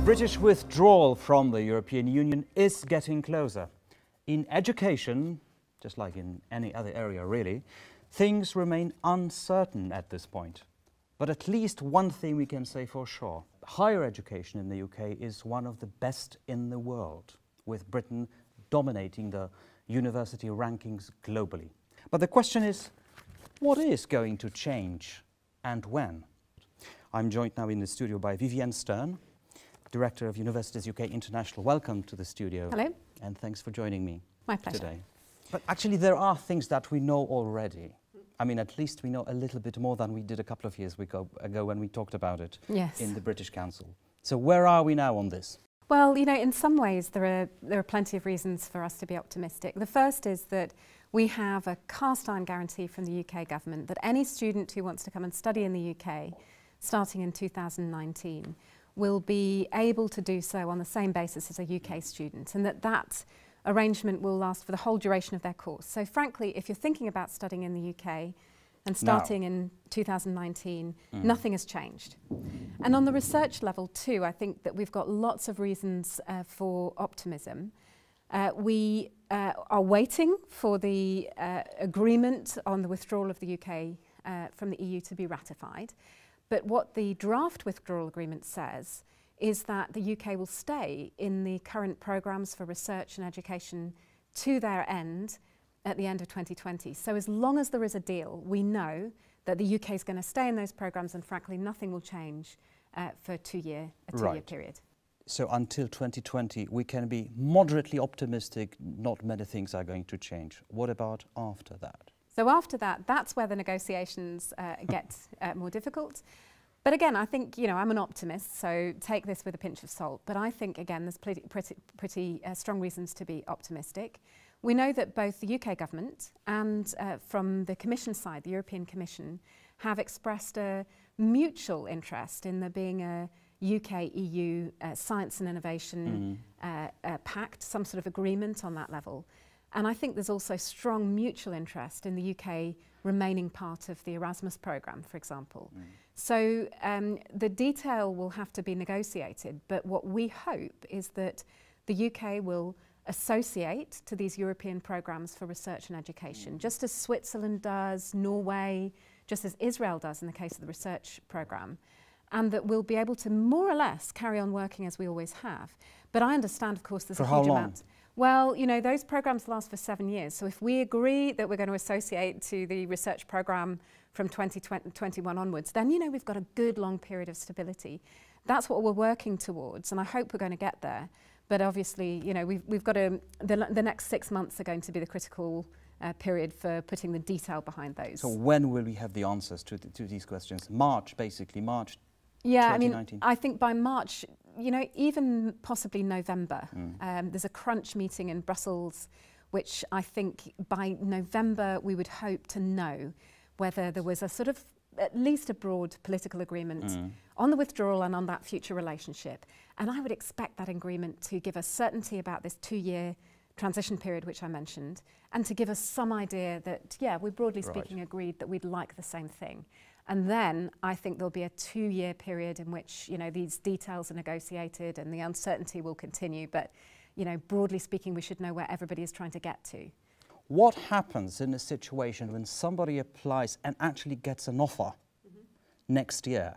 British withdrawal from the European Union is getting closer. In education, just like in any other area really, things remain uncertain at this point. But at least one thing we can say for sure. Higher education in the UK is one of the best in the world, with Britain dominating the university rankings globally. But the question is, what is going to change and when? I'm joined now in the studio by Vivienne Stern, Director of Universities UK International. Welcome to the studio. Hello. And thanks for joining me. My pleasure. Today. But actually there are things that we know already. I mean, at least we know a little bit more than we did a couple of years ago when we talked about it in the British Council. So where are we now on this? Well, you know, in some ways there are plenty of reasons for us to be optimistic. The first is that we have a cast-iron guarantee from the UK government that any student who wants to come and study in the UK, starting in 2019, will be able to do so on the same basis as a UK student, and that arrangement will last for the whole duration of their course. So frankly, if you're thinking about studying in the UK and starting in 2019, nothing has changed. And on the research level too, I think that we've got lots of reasons for optimism. We are waiting for the agreement on the withdrawal of the UK from the EU to be ratified. But what the draft withdrawal agreement says is that the UK will stay in the current programmes for research and education to their end at the end of 2020. So as long as there is a deal, we know that the UK is going to stay in those programmes, and frankly nothing will change for a two-year period. So until 2020 we can be moderately optimistic, not many things are going to change. What about after that? So after that, that's where the negotiations get more difficult. But again, I think, you know, I'm an optimist, so take this with a pinch of salt. But I think, again, there's pretty strong reasons to be optimistic. We know that both the UK government and from the Commission side, the European Commission, have expressed a mutual interest in there being a UK-EU science and innovation pact, some sort of agreement on that level. And I think there's also strong mutual interest in the UK remaining part of the Erasmus programme, for example. So the detail will have to be negotiated, but what we hope is that the UK will associate to these European programmes for research and education, just as Switzerland does, Norway, just as Israel does in the case of the research programme, and that we'll be able to more or less carry on working as we always have. But I understand, of course, there's a huge amount. Well, you know, those programmes last for 7 years. So if we agree that we're going to associate to the research programme from 2021 onwards, then, you know, we've got a good long period of stability. That's what we're working towards, and I hope we're going to get there. But obviously, you know, we've got to, the next 6 months are going to be the critical period for putting the detail behind those. So when will we have the answers to these questions? March, basically, March 2019. Yeah, I mean, I think by March, you know, even possibly November. There's a crunch meeting in Brussels, which I think by November we would hope to know whether there was a sort of at least a broad political agreement on the withdrawal and on that future relationship. And I would expect that agreement to give us certainty about this two-year transition period, which I mentioned, and to give us some idea that, yeah, we broadly speaking agreed that we'd like the same thing. And then I think there'll be a two-year period in which, you know, these details are negotiated and the uncertainty will continue. But, you know, broadly speaking, we should know where everybody is trying to get to. What happens in a situation when somebody applies and actually gets an offer next year,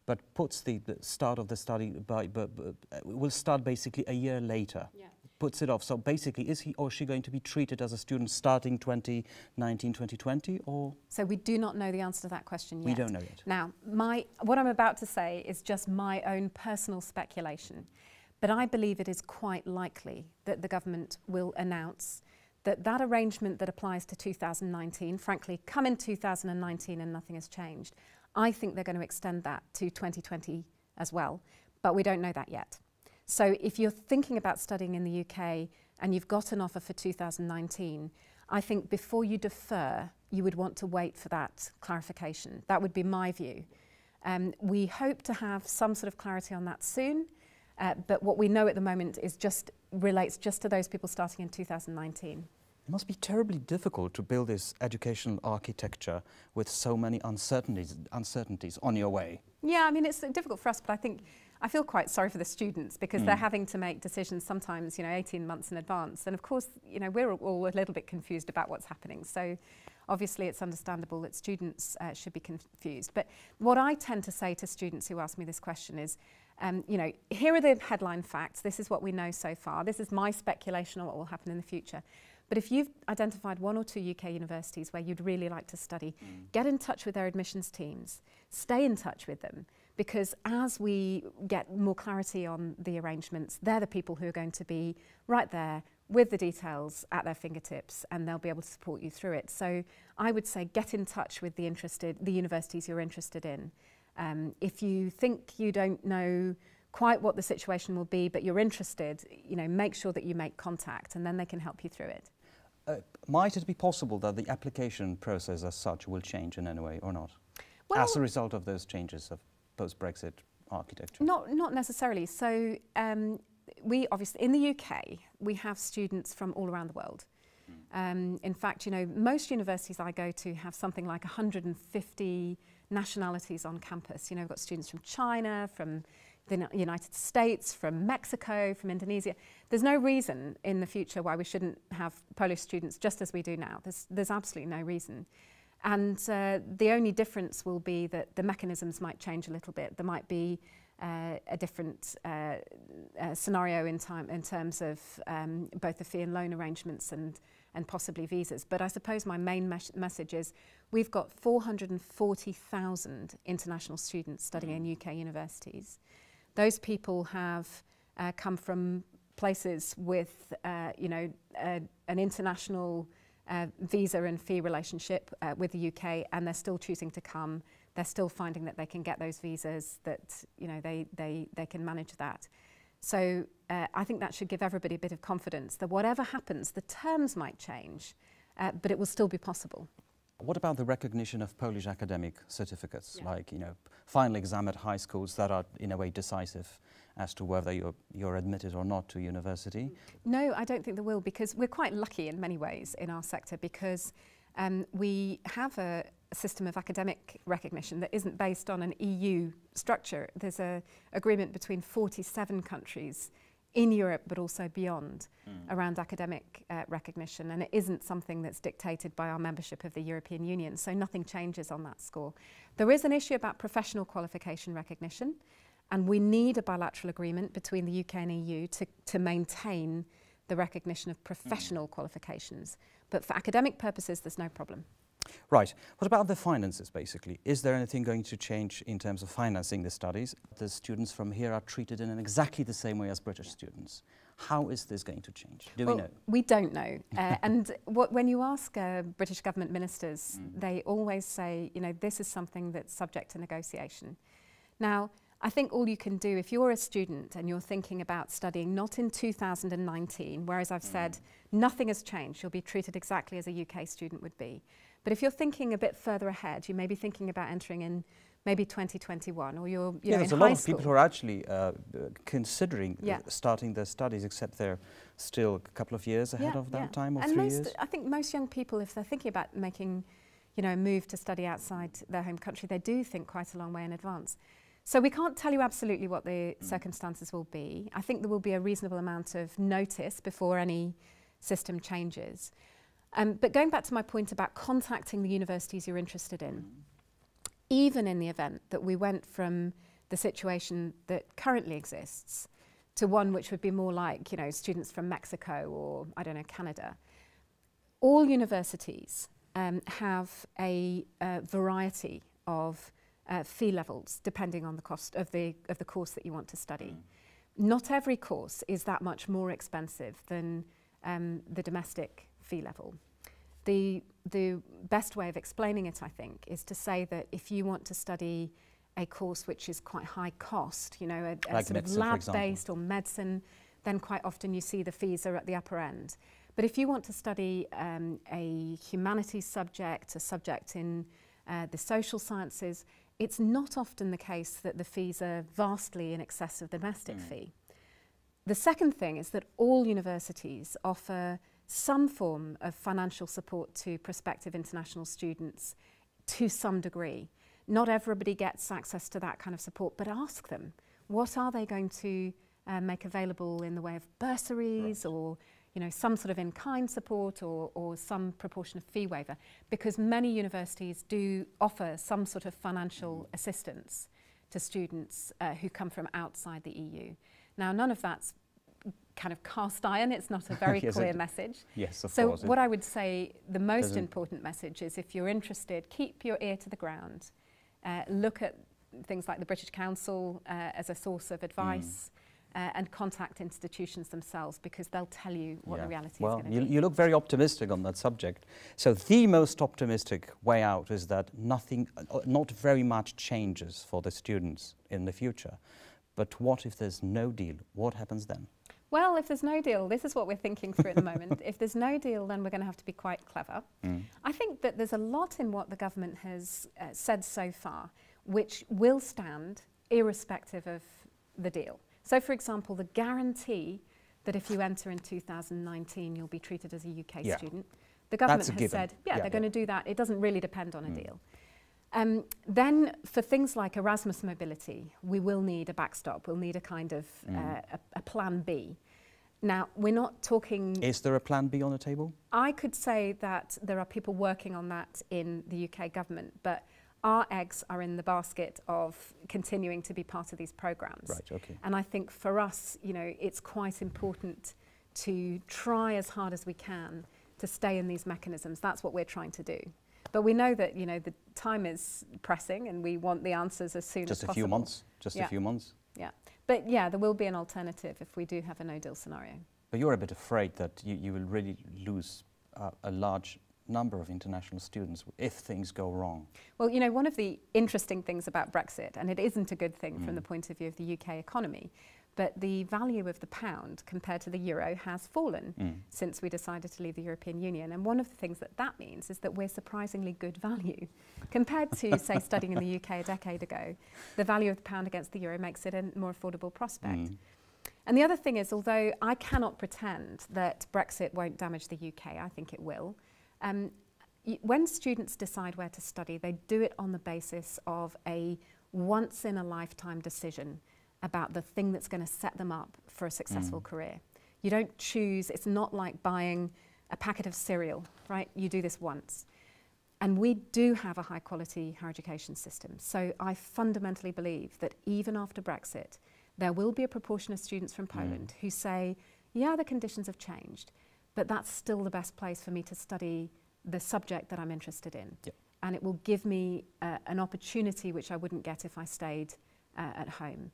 but puts the start of the study will start basically a year later? Puts it off. So basically, is he or she going to be treated as a student starting 2019, 2020, or? So we do not know the answer to that question yet. We don't know yet. Now, what I'm about to say is just my own personal speculation, but I believe it is quite likely that the government will announce that arrangement that applies to 2019, frankly, come in 2019 and nothing has changed. I think they're going to extend that to 2020 as well, but we don't know that yet. So if you're thinking about studying in the UK and you've got an offer for 2019, I think before you defer, you would want to wait for that clarification. That would be my view. We hope to have some sort of clarity on that soon, but what we know at the moment is relates just to those people starting in 2019. It must be terribly difficult to build this educational architecture with so many uncertainties on your way. Yeah, I mean, it's difficult for us, but I feel quite sorry for the students because they're having to make decisions sometimes, 18 months in advance. And of course, we're all a little bit confused about what's happening. So obviously it's understandable that students should be confused. But what I tend to say to students who ask me this question is, here are the headline facts. This is what we know so far. This is my speculation on what will happen in the future. But if you've identified 1 or 2 UK universities where you'd really like to study, get in touch with their admissions teams, stay in touch with them, because as we get more clarity on the arrangements, they're the people who are going to be right there with the details at their fingertips, and they'll be able to support you through it. So I would say get in touch with the universities you're interested in. If you think you don't know quite what the situation will be, but you're interested, make sure that you make contact, and then they can help you through it. Might it be possible that the application process as such will change in any way or not? Well, as a result of those changes of post-Brexit architecture? Not necessarily. So we obviously, in the UK, we have students from all around the world. In fact, most universities I go to have something like 150 nationalities on campus. We've got students from China, from the United States, from Mexico, from Indonesia. There's no reason in the future why we shouldn't have Polish students just as we do now. There's absolutely no reason. And the only difference will be that the mechanisms might change a little bit. There might be a different scenario in terms of both the fee and loan arrangements and possibly visas. But I suppose my main message is we've got 440,000 international students studying in UK universities. Those people have come from places with, an international visa and fee relationship with the UK, and they're still choosing to come. They're still finding that they can get those visas, that they can manage that. So I think that should give everybody a bit of confidence that whatever happens, the terms might change, but it will still be possible. What about the recognition of Polish academic certificates, like final exam at high schools that are in a way decisive as to whether you're admitted or not to university? No, I don't think there will, because we're quite lucky in many ways in our sector, because we have a system of academic recognition that isn't based on an EU structure. There's an agreement between 47 countries in Europe, but also beyond, around academic recognition, and it isn't something that's dictated by our membership of the European Union, so nothing changes on that score. There is an issue about professional qualification recognition, and we need a bilateral agreement between the UK and EU to maintain the recognition of professional qualifications. But for academic purposes, there's no problem. Right. What about the finances, basically? Is there anything going to change in terms of financing the studies? The students from here are treated in exactly the same way as British students. How is this going to change? Do we know? We don't know. And when you ask British government ministers, they always say, this is something that's subject to negotiation. Now, I think all you can do, if you're a student and you're thinking about studying not in 2019, whereas I've said nothing has changed, you'll be treated exactly as a UK student would be. But if you're thinking a bit further ahead, you may be thinking about entering in maybe 2021, or you're in high school. There's a lot of people who are actually considering starting their studies, except they're still a couple of years ahead of that time, or 3 years. I think most young people, if they're thinking about making, a move to study outside their home country, they do think quite a long way in advance. So we can't tell you absolutely what the circumstances will be. I think there will be a reasonable amount of notice before any system changes. But going back to my point about contacting the universities you're interested in, even in the event that we went from the situation that currently exists to one which would be more like, students from Mexico or, Canada, all universities have a variety of fee levels depending on the cost of the course that you want to study. Not every course is that much more expensive than the domestic fee level. The best way of explaining it, I think, is to say that if you want to study a course which is quite high cost, a like sort of lab-based or medicine, then quite often you see the fees are at the upper end. But if you want to study a humanities subject, a subject in the social sciences, it's not often the case that the fees are vastly in excess of the domestic fee. The second thing is that all universities offer some form of financial support to prospective international students to some degree. Not everybody gets access to that kind of support, but ask them, what are they going to make available in the way of bursaries or some sort of in-kind support or some proportion of fee waiver, because many universities do offer some sort of financial assistance to students who come from outside the EU. Now, none of that's kind of cast iron, it's not a very clear message. Yes, of so course. What I would say the most important message is, if you're interested, keep your ear to the ground. Look at things like the British Council as a source of advice. And contact institutions themselves, because they'll tell you what the reality is going to be. Well, you look very optimistic on that subject. So the most optimistic way out is that not very much changes for the students in the future. But what if there's no deal? What happens then? Well, if there's no deal, this is what we're thinking through at the moment. If there's no deal, then we're going to have to be quite clever. I think that there's a lot in what the government has said so far which will stand irrespective of the deal. So, for example, the guarantee that if you enter in 2019, you'll be treated as a UK student. The government has said, they're going to do that. It doesn't really depend on a deal. Then for things like Erasmus mobility, we will need a backstop. We'll need a kind of a plan B. Now, we're not talking... Is there a plan B on the table? I could say that there are people working on that in the UK government, but our eggs are in the basket of continuing to be part of these programs. Right, okay. And I think for us, it's quite important to try as hard as we can to stay in these mechanisms. That's what we're trying to do. But we know that, the time is pressing and we want the answers as soon as possible. Just a few months? Just a few months? Yeah. But yeah, there will be an alternative if we do have a no-deal scenario. But you're a bit afraid that you will really lose a large number of international students if things go wrong. Well, one of the interesting things about Brexit, and it isn't a good thing from the point of view of the UK economy, but the value of the pound compared to the euro has fallen since we decided to leave the European Union. And one of the things that means is that we're surprisingly good value. Compared to, say, studying in the UK a decade ago, the value of the pound against the euro makes it a more affordable prospect. And the other thing is, although I cannot pretend that Brexit won't damage the UK, I think it will. When students decide where to study, they do it on the basis of a once-in-a-lifetime decision about the thing that's going to set them up for a successful career. You don't choose, it's not like buying a packet of cereal, right? You do this once. And we do have a high-quality higher education system. So I fundamentally believe that even after Brexit, there will be a proportion of students from Poland who say, yeah, the conditions have changed, but that's still the best place for me to study the subject that I'm interested in. Yep. And it will give me an opportunity which I wouldn't get if I stayed at home.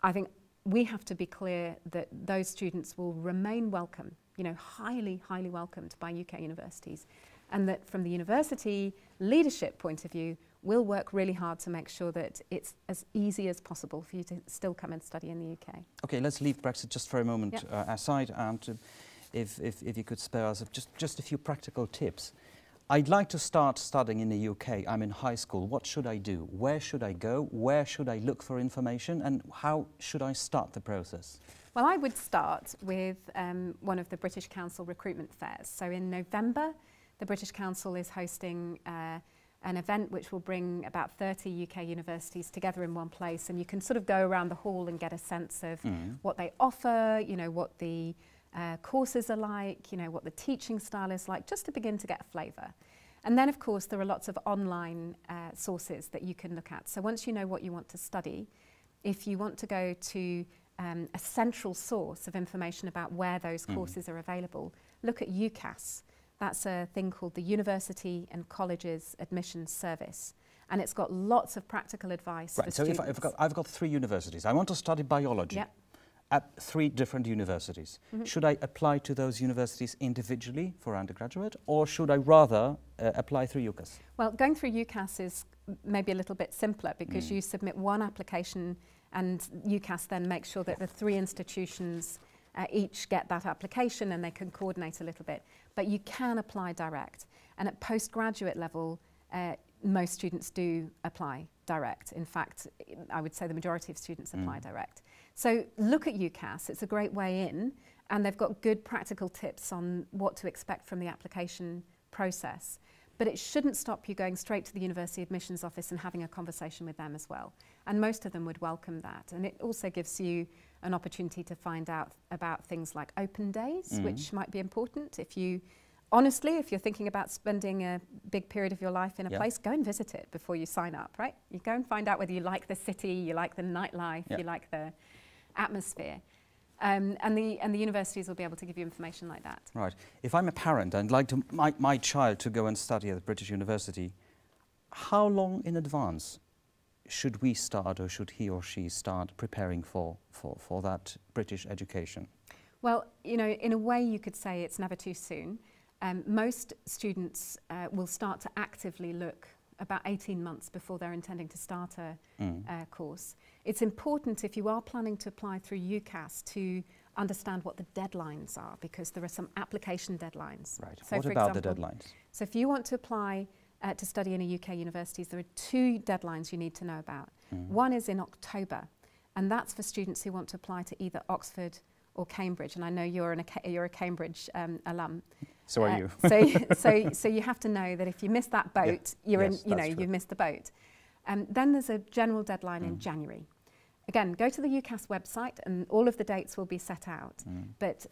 I think we have to be clear that those students will remain welcome, highly, highly welcomed by UK universities, and that from the university leadership point of view, we'll work really hard to make sure that it's as easy as possible for you to still come and study in the UK. Okay, let's leave Brexit just for a moment aside, and if you could spare us just a few practical tips. I'd like to start studying in the UK. I'm in high school. What should I do? Where should I go? Where should I look for information? And how should I start the process? Well, I would start with one of the British Council recruitment fairs. So in November, the British Council is hosting an event which will bring about 30 UK universities together in one place, and you can sort of go around the hall and get a sense of what they offer, what the courses are like, what the teaching style is like, just to begin to get a flavour. And then, of course, there are lots of online sources that you can look at. So once you know what you want to study, if you want to go to a central source of information about where those courses are available, look at UCAS. That's a thing called the University and Colleges Admissions Service. And it's got lots of practical advice for students. So I've got 3 universities. I want to study biology at 3 different universities. Should I apply to those universities individually for undergraduate, or should I rather apply through UCAS? Well, going through UCAS is maybe a little bit simpler because you submit one application and UCAS then makes sure that the 3 institutions each get that application and they can coordinate a little bit. But you can apply direct. And at postgraduate level, most students do apply direct. In fact, I would say the majority of students apply direct. So look at UCAS, it's a great way in, and they've got good practical tips on what to expect from the application process. But it shouldn't stop you going straight to the university admissions office and having a conversation with them as well. And most of them would welcome that. And it also gives you an opportunity to find out about things like open days, which might be important. If you, honestly, if you're thinking about spending a big period of your life in a place, go and visit it before you sign up, right? You go and find out whether you like the city, you like the nightlife, you like the atmosphere. And the universities will be able to give you information like that. Right. If I'm a parent and I'd like to, my child to go and study at the British University, how long in advance should we start, or should he or she start preparing for that British education? Well, you know, in a way you could say it's never too soon. Most students will start to actively look about 18 months before they're intending to start a course. It's important, if you are planning to apply through UCAS, to understand what the deadlines are, because there are some application deadlines. Right. So what for about example, the deadlines? So if you want to apply to study in a UK university, there are 2 deadlines you need to know about. One is in October, and that's for students who want to apply to either Oxford or Cambridge. And I know you're a Cambridge alum. So are you. So you have to know that if you miss that boat, you've missed the boat. Then there's a general deadline in January. Again, go to the UCAS website and all of the dates will be set out. But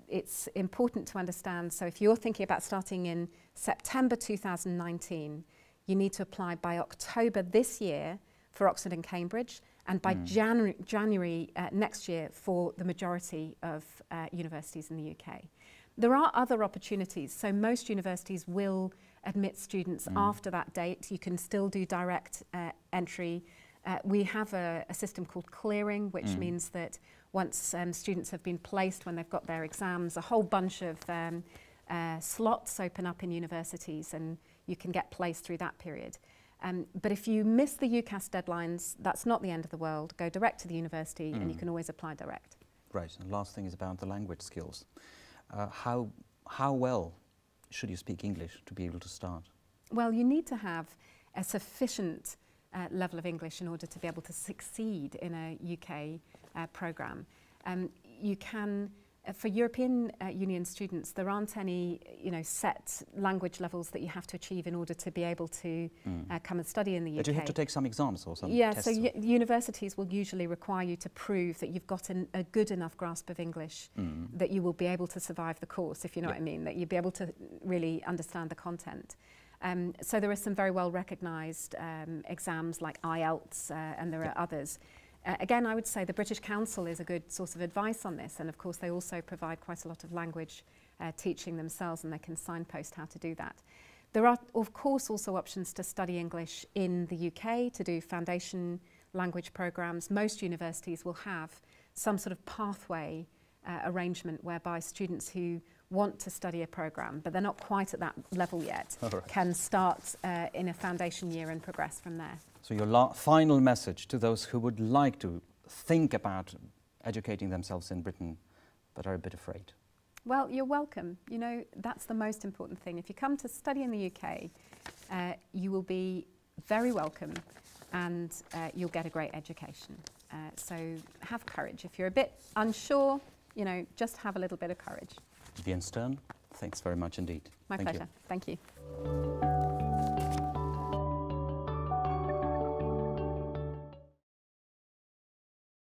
it's important to understand, so if you're thinking about starting in September 2019, you need to apply by October this year for Oxford and Cambridge, and by January next year for the majority of universities in the UK. There are other opportunities, so most universities will admit students after that date. You can still do direct entry. We have a system called clearing, which means that once students have been placed, when they've got their exams, a whole bunch of slots open up in universities and you can get placed through that period. But if you miss the UCAS deadlines, that's not the end of the world. Go direct to the university and you can always apply direct. Right, and last thing is about the language skills. How well should you speak English to be able to start? Well, you need to have a sufficient level of English in order to be able to succeed in a UK programme. You can, for European Union students, there aren't any set language levels that you have to achieve in order to be able to come and study in the UK. But you have to take some exams or some tests? So universities will usually require you to prove that you've got a good enough grasp of English that you will be able to survive the course, if you know what I mean, that you'll be able to really understand the content. So there are some very well recognised exams like IELTS and there are others. Again, I would say the British Council is a good source of advice on this, and of course they also provide quite a lot of language teaching themselves, and they can signpost how to do that. There are of course also options to study English in the UK, to do foundation language programmes. Most universities will have some sort of pathway arrangement whereby students who want to study a programme, but they're not quite at that level yet, can start in a foundation year and progress from there. So your final message to those who would like to think about educating themselves in Britain but are a bit afraid? Well, you're welcome. You know, that's the most important thing. If you come to study in the UK, you will be very welcome and you'll get a great education. So have courage. If you're a bit unsure, you know, just have a little bit of courage. Vivienne Stern, thanks very much indeed. My pleasure. Thank you.